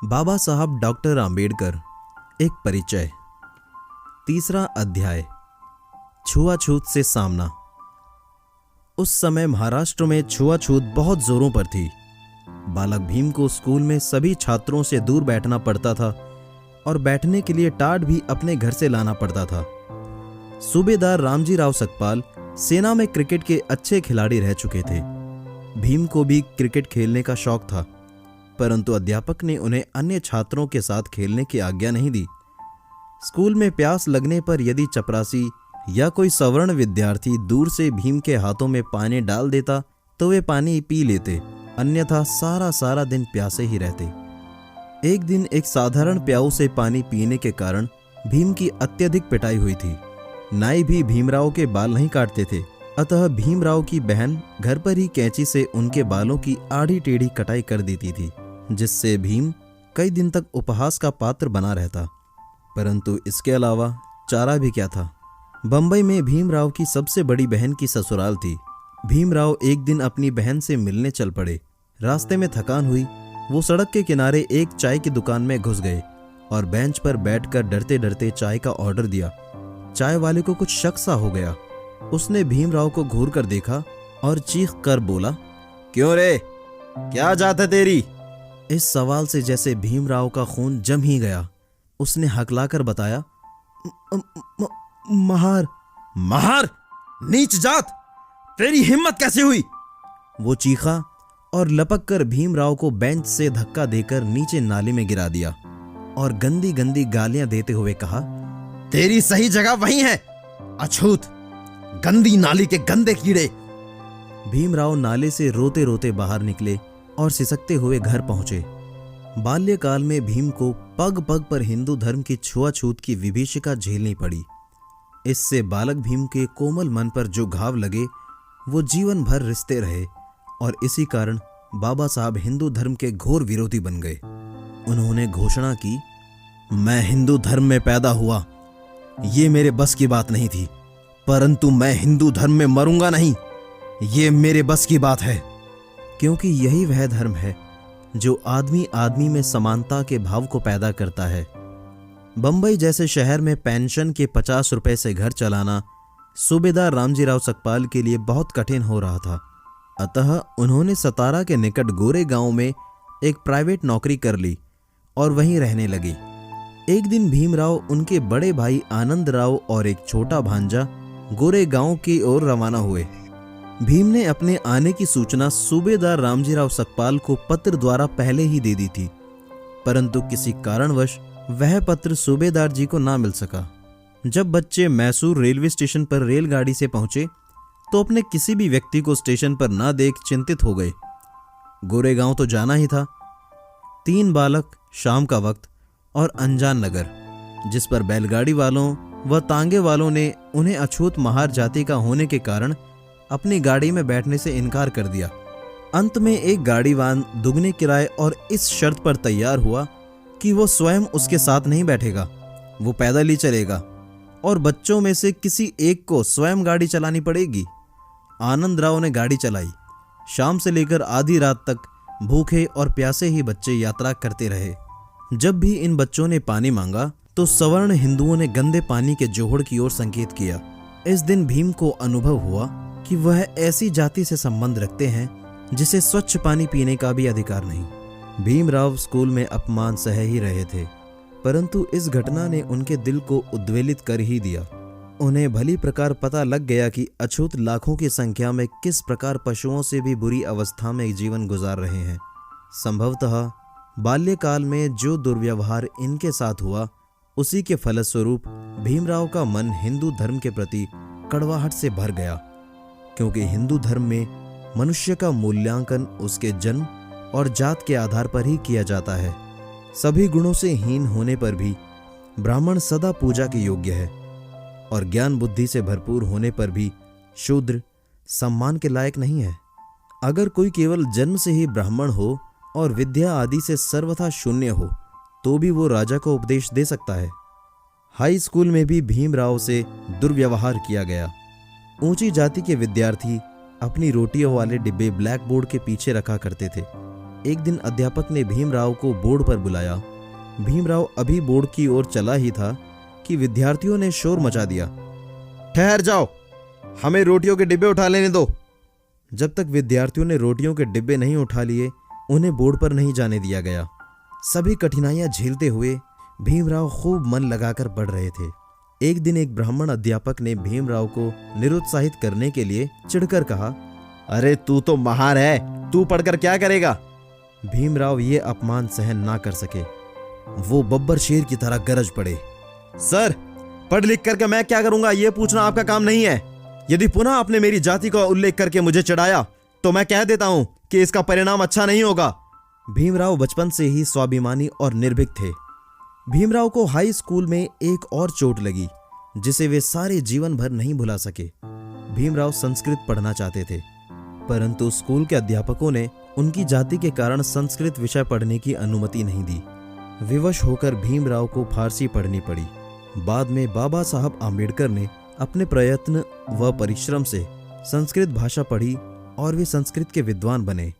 बाबा साहब डॉक्टर आम्बेडकर, एक परिचय। तीसरा अध्याय, छुआछूत से सामना। उस समय महाराष्ट्र में छुआछूत बहुत जोरों पर थी। बालक भीम को स्कूल में सभी छात्रों से दूर बैठना पड़ता था और बैठने के लिए टाट भी अपने घर से लाना पड़ता था। सूबेदार रामजी राव सकपाल सेना में क्रिकेट के अच्छे खिलाड़ी रह चुके थे। भीम को भी क्रिकेट खेलने का शौक था, परंतु अध्यापक ने उन्हें अन्य छात्रों के साथ खेलने की आज्ञा नहीं दी। स्कूल में प्यास लगने पर यदि चपरासी या कोई सवर्ण विद्यार्थी दूर से भीम के हाथों में पानी डाल देता तो वे पानी पी लेते, अन्यथा सारा दिन प्यासे ही रहते। एक दिन एक साधारण प्याऊ से पानी पीने के कारण भीम की अत्यधिक पिटाई हुई थी। नाई भी भीमराव के बाल नहीं काटते थे, अतः भीमराव की बहन घर पर ही कैंची से उनके बालों की आड़ी टेढ़ी कटाई कर देती थी, जिससे भीम कई दिन तक उपहास का पात्र बना रहता। परंतु इसके अलावा चारा भी क्या था। बंबई में भीमराव की सबसे बड़ी बहन की ससुराल थी। भीमराव एक दिन अपनी बहन से मिलने चल पड़े। रास्ते में थकान हुई, वो सड़क के किनारे एक चाय की दुकान में घुस गए और बेंच पर बैठकर डरते डरते चाय का ऑर्डर दिया। चाय वाले को कुछ शक सा हो गया। उसने भीमराव को घूर कर देखा और चीख कर बोला, क्यों रे, क्या जात है तेरी? इस सवाल से जैसे भीमराव का खून जम ही गया। उसने हकलाकर बताया, महार। महार? नीच जात, तेरी हिम्मत कैसे हुई? वो चीखा और लपक कर भीमराव को बेंच से धक्का देकर नीचे नाली में गिरा दिया और गंदी गंदी गालियां देते हुए कहा, तेरी सही जगह वहीं है, अछूत, गंदी नाली के गंदे कीड़े। भीमराव नाले से रोते रोते बाहर निकले और सिसकते हुए घर पहुंचे। बाल्यकाल में भीम को पग पग पर हिंदू धर्म की छुआछूत की विभीषिका झेलनी पड़ी। इससे बालक भीम के कोमल मन पर जो घाव लगे वो जीवन भर रिश्ते रहे और इसी कारण बाबा साहब हिंदू धर्म के घोर विरोधी बन गए। उन्होंने घोषणा की, मैं हिंदू धर्म में पैदा हुआ, ये मेरे बस की बात नहीं थी, परंतु मैं हिंदू धर्म में मरूंगा नहीं, ये मेरे बस की बात है। क्योंकि यही वह धर्म है जो आदमी आदमी में समानता के भाव को पैदा करता है। बंबई जैसे शहर में पेंशन के 50 रुपए से घर चलाना सूबेदार रामजी राव सकपाल के लिए बहुत कठिन हो रहा था। अतः उन्होंने सतारा के निकट गोरे गांव में एक प्राइवेट नौकरी कर ली और वहीं रहने लगे। एक दिन भीमराव, उनके बड़े भाई आनंद राव और एक छोटा भांजा गोरे गांव की ओर रवाना हुए। भीम ने अपने आने की सूचना सूबेदार रामजी राव सकपाल को पत्र द्वारा पहले ही दे दी थी, परंतु किसी कारणवश वह पत्र सूबेदार जी को ना मिल सका। जब बच्चे मैसूर रेलवे स्टेशन पर रेलगाड़ी से पहुंचे तो अपने किसी भी व्यक्ति को स्टेशन पर ना देख चिंतित हो गए। गोरेगांव तो जाना ही था। 3 बालक, शाम का वक्त और अनजान नगर, जिस पर बैलगाड़ी वालों व तांगे वालों ने उन्हें अछूत महार जाति का होने के कारण अपनी गाड़ी में बैठने से इनकार कर दिया। अंत में एक गाड़ीवान दुगने किराए और इस शर्त पर तैयार हुआ कि वो स्वयं उसके साथ नहीं बैठेगा, वो पैदल ही चलेगा और बच्चों में से किसी एक को स्वयं गाड़ी चलानी पड़ेगी। आनंद राव ने गाड़ी चलाई। शाम से लेकर आधी रात तक भूखे और प्यासे ही बच्चे यात्रा करते रहे। जब भी इन बच्चों ने पानी मांगा तो सवर्ण हिंदुओं ने गंदे पानी के जोहड़ की ओर संकेत किया। इस दिन भीम को अनुभव हुआ कि वह ऐसी जाति से संबंध रखते हैं जिसे स्वच्छ पानी पीने का भी अधिकार नहीं। भीमराव स्कूल में अपमान सह ही रहे थे, परंतु इस घटना ने उनके दिल को उद्वेलित कर ही दिया। उन्हें भली प्रकार पता लग गया कि अछूत लाखों की संख्या में किस प्रकार पशुओं से भी बुरी अवस्था में जीवन गुजार रहे हैं। संभवतः बाल्यकाल में जो दुर्व्यवहार इनके साथ हुआ, उसी के फलस्वरूप भीमराव का मन हिंदू धर्म के प्रति कड़वाहट से भर गया, क्योंकि हिंदू धर्म में मनुष्य का मूल्यांकन उसके जन्म और जात के आधार पर ही किया जाता है। सभी गुणों से हीन होने पर भी ब्राह्मण सदा पूजा के योग्य है और ज्ञान बुद्धि से भरपूर होने पर भी शूद्र सम्मान के लायक नहीं है। अगर कोई केवल जन्म से ही ब्राह्मण हो और विद्या आदि से सर्वथा शून्य हो तो भी वो राजा को उपदेश दे सकता है। हाई स्कूल में भी भीमराव से दुर्व्यवहार किया गया। ऊंची जाति के विद्यार्थी अपनी रोटियों वाले डिब्बे ब्लैक बोर्ड के पीछे रखा करते थे। एक दिन अध्यापक ने भीमराव को बोर्ड पर बुलाया। भीमराव अभी बोर्ड की ओर चला ही था कि विद्यार्थियों ने शोर मचा दिया। ठहर जाओ, हमें रोटियों के डिब्बे उठा लेने दो। जब तक विद्यार्थियों ने रोटियों के डिब्बे नहीं उठा लिए, उन्हें बोर्ड पर नहीं जाने दिया गया। सभी कठिनाइयां झेलते हुए भीमराव खूब मन लगाकर पढ़ रहे थे। एक दिन एक ब्राह्मण अध्यापक ने भीमराव को निरुत्साहित करने के लिए चिढ़कर कहा, अरे तू तो महार है, तू पढ़कर क्या करेगा। भीमराव ये अपमान सहन ना कर सके। वो बब्बर शेर की तरह गरज पड़े, सर, पढ़ लिख करके मैं क्या करूंगा, ये पूछना आपका काम नहीं है। यदि पुनः आपने मेरी जाति का उल्लेख करके मुझे चिढ़ाया तो मैं कह देता हूं कि इसका परिणाम अच्छा नहीं होगा। भीमराव बचपन से ही स्वाभिमानी और निर्भीक थे। भीमराव को हाई स्कूल में एक और चोट लगी जिसे वे सारे जीवन भर नहीं भुला सके। भीमराव संस्कृत पढ़ना चाहते थे, परंतु स्कूल के अध्यापकों ने उनकी जाति के कारण संस्कृत विषय पढ़ने की अनुमति नहीं दी। विवश होकर भीमराव को फारसी पढ़नी पड़ी। बाद में बाबा साहब आम्बेडकर ने अपने प्रयत्न व परिश्रम से संस्कृत भाषा पढ़ी और वे संस्कृत के विद्वान बने।